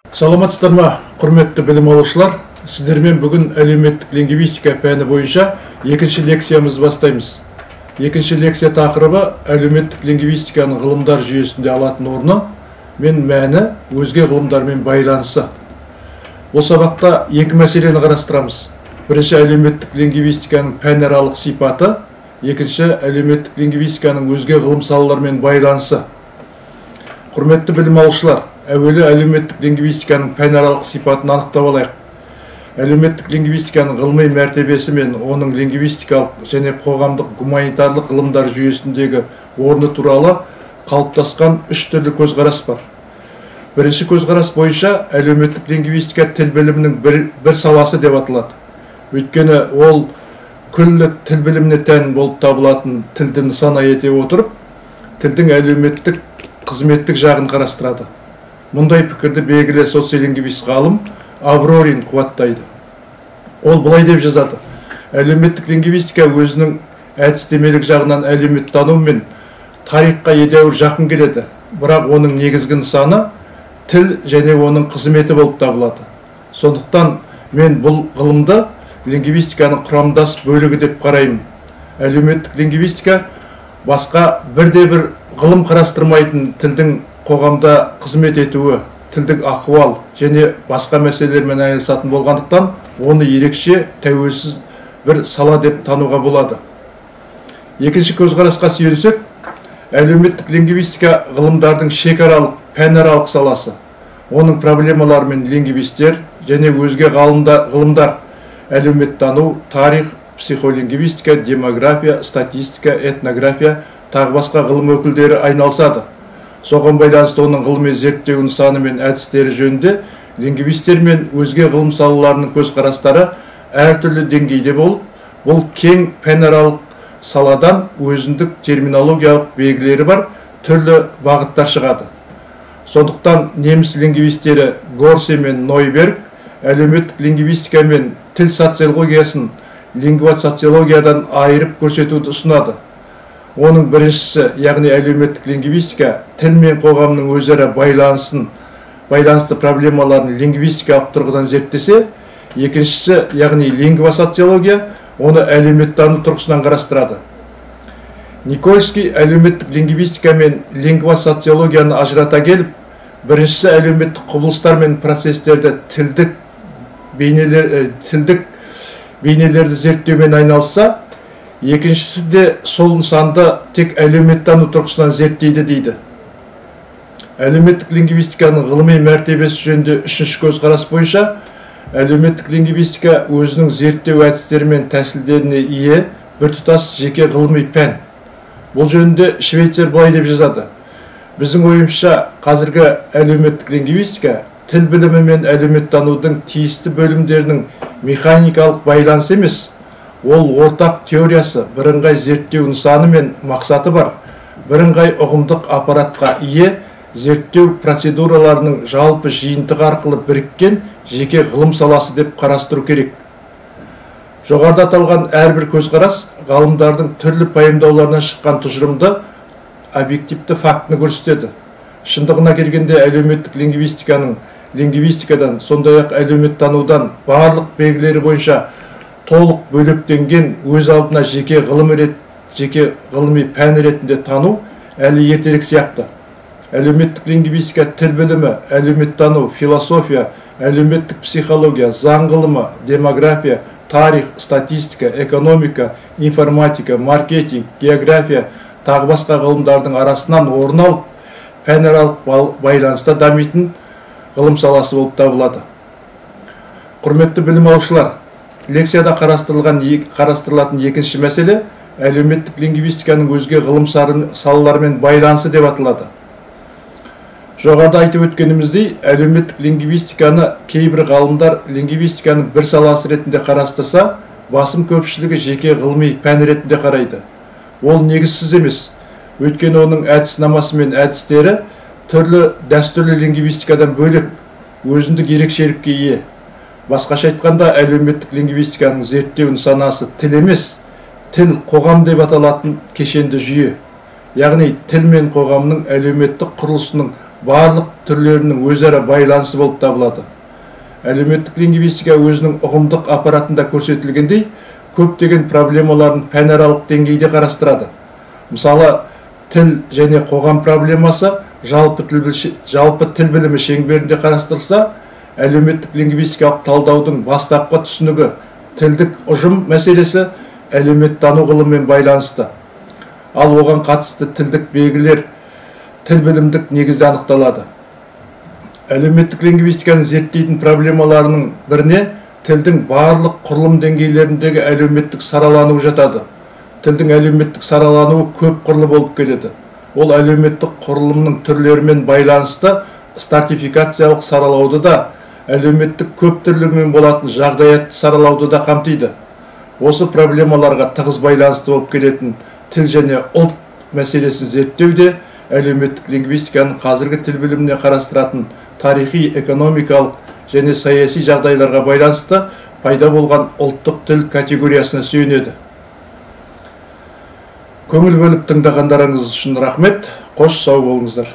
Саламатсыздар ма, құрметті білім алушылар. Сіздермен бүгін әлеуметтік лингвистика пәні бойынша екінші лекциямызды бастаймыз. Екінші лекция тақырыбы әлеуметтік лингвистиканың ғылымдар жүйесінде алатын орны мен мәні өзге ғылымдармен байланысы. Бұл сабақта екі мәселені қарастырамыз. Бірінші, әлеуметтік лингвистиканың пәнаралық сипаты, екінші, әлеуметтік лингвистиканың өзге ғылым салалармен байланысы. Құрметті білім алушылар, әуелі әлеуметтік лингвистиканың пәнаралық сипатын анықтап алайық. Әлеуметтік лингвистиканың ғылыми мәртебесі мен оның лингвистикалық және қоғамдық гуманитарлық ғылымдар жүйесіндегі орны туралы қалыптасқан үш түрлі көзқарас бар. Бірінші көзқарас бойынша әлеуметтік лингвистика тіл білімінің бір саласы деп аталады. Өйткені ол күллі тіл біліміне тән болып табылатын тілді нысана ете отырып, тілдің әлеуметтік қызметтік жағын қарастырады. Мұндай пікірді белгілі социолингвист ғалым Аврорин қуаттайды. Ол былай деп жазады: әлеуметтік лингвистика өзінің әдістемелік жағынан әлеуметтану мен тарихқа едәуір жақын келеді, бірақ оның негізгі нысаны тіл және оның қызметі болып табылады. Сондықтан мен бұл ғылымды лингвистиканың құрамдас бөлігі деп қараймын. Әлеуметтік лингвистика басқа бірде-бір ғылым қарастырмайтын тілдің қоғамда қызмет етуі, тілдік ахуал және басқа мәселелермен айналысатын болғандықтан, оны ерекше тәуелсіз бір сала деп тануға болады. Екінші көзқарасқа сүйенсек, әлеуметтік лингвистика ғылымдардың шекаралық, пәнаралық саласы. Оның проблемалары мен лингвистер және өзге ғылымдар әлеуметтану, тарих, психолингвистика, демография, статистика, этнография, тағы басқа ғылым өкілдері айналысады. Соған байланысты оның ғылыми зерттеу нысаны мен әдістері жөнінде лингвистер мен өзге ғылым салаларының көзқарастары әртүрлі деңгейде болып, бұл кең пәнаралық саладан өзіндік терминологиялық белгілері бар түрлі бағыттар шығады. Сондықтан неміс лингвистері Горсе мен Нойберг әлеуметтік лингвистика мен тіл социологиясын лингвосоциологиядан айырып көрсетуді ұсынады. Оның біріншісі, яғни әлеуметтік лингвистика, тіл мен қоғамның өзара байланысты проблемаларын лингвистикалық тұрғыдан зерттесе, екіншісі, яғни лингвосоциология, оны әлеуметтану тұрғысынан қарастырады. Никольский әлеуметтік лингвистика мен лингвосоциологияны ажырата келіп, біріншісі әлеуметтік құбылыстар мен процестерді тілдік бейнелерді зерттеумен айналысса, екіншісі де сол нысанды тек әлеуметтану тұрғысынан зерттейді дейді. Әлеуметтік лингвистиканың ғылыми мәртебесі жөнінде үшінші көзқарас бойынша, әлеуметтік лингвистика өзінің зерттеу әдістері мен тәсілдеріне ие біртұтас жеке ғылыми пән. Бұл жөнінде Швейцер былай деп жазады: біздің ойымызша, қазіргі әлеуметтік лингвистика тіл білімі мен әлеуметтанудың тиісті бөлімдерінің механикалық байланысы емес, ол ортақ теориясы, бірыңғай зерттеу нысаны мен мақсаты бар, бірыңғай ұғымдық аппаратқа ие зерттеу процедураларының жалпы жиынтығы арқылы біріккен жеке ғылым саласы деп қарастыру керек. Жоғарыда аталған әрбір көзқарас ғалымдардың түрлі пайымдауларынан шыққан тұжырымды объективті фактіні көрсетеді. Шындығына келгенде әлеуметтік лингвистикадан, сондай-ақ әлеуметтанудан барлық белгілері бойынша толық бөлектенген өз алдына жеке ғылыми пән ретінде тану әлі ертерек сияқты. Әлеуметтік лингвистика тіл білімі, әлеуметтану, философия, әлеуметтік психология, заң ғылымы, демография, тарих, статистика, экономика, информатика, маркетинг, география, тағы басқа ғылымдардың арасынан орын алып, пәнаралық байланыста дамитын ғылым саласы болып табылады. Құрметті білім алушылар, лекцияда қарастырылатын екінші мәселе әлеуметтік лингвистиканың өзге ғылым салаларымен байланысы деп аталады. Жоғарыда айтып өткеніміздей, әлеуметтік лингвистиканы кейбір ғалымдар лингвистиканың бір саласы ретінде қарастырса, басым көпшілігі жеке ғылыми пән ретінде қарайды. Ол негізсіз емес, өйткені оның әдіснамасы мен әдістері түрлі дәстүрлі лингвистикадан бөлек, өзіндік ерекшелікке ие. Басқаша айтқанда, әлеуметтік лингвистиканың зерттеу нысанасы тіл емес, тіл қоғам деп аталатын кешенді жүйе. Яғни тіл мен қоғамның әлеуметтік құрылысының барлық түрлерінің өзара байланысы болып табылады. Әлеуметтік лингвистика өзінің ұғымдық аппаратында көрсетілгендей, көптеген проблемаларын пәнаралық деңгейде қарастырады. Мысалы, тіл және қоғам проблемасы жалпы тіл білімі шеңберінде қарастырылса, әлеуметтік лингвистикалық талдаудың бастапқы түсінігі тілдік ұжым мәселесі әлеуметтану ғылымымен байланысты. Ал оған қатысты тілдік белгілер тіл білімдік негізде анықталады. Әлеуметтік лингвистиканы зерттейтін проблемаларының біріне тілдің барлық құрылым деңгейлеріндегі әлеуметтік саралануы жатады. Тілдің әлеуметтік саралануы көп құрлы болып келеді. Ол әлеуметтік құрылымның түрлерімен байланысты стратификациялық саралауды да, әлеуметтік көп түрлігімен болатын жағдаятты саралауды да қамтиды. Осы проблемаларға тығыз байланысты болып келетін тіл және ұлт мәселесін зерттеуде әлеуметтік лингвистиканың қазіргі тіл біліміне қарастыратын тарихи, экономикалық және саяси жағдайларға байланысты пайда болған ұлттық тіл категориясына сүйенеді. Көңіл бөліп тыңдағандарыңыз үшін рахмет. Қош сау болыңыздар.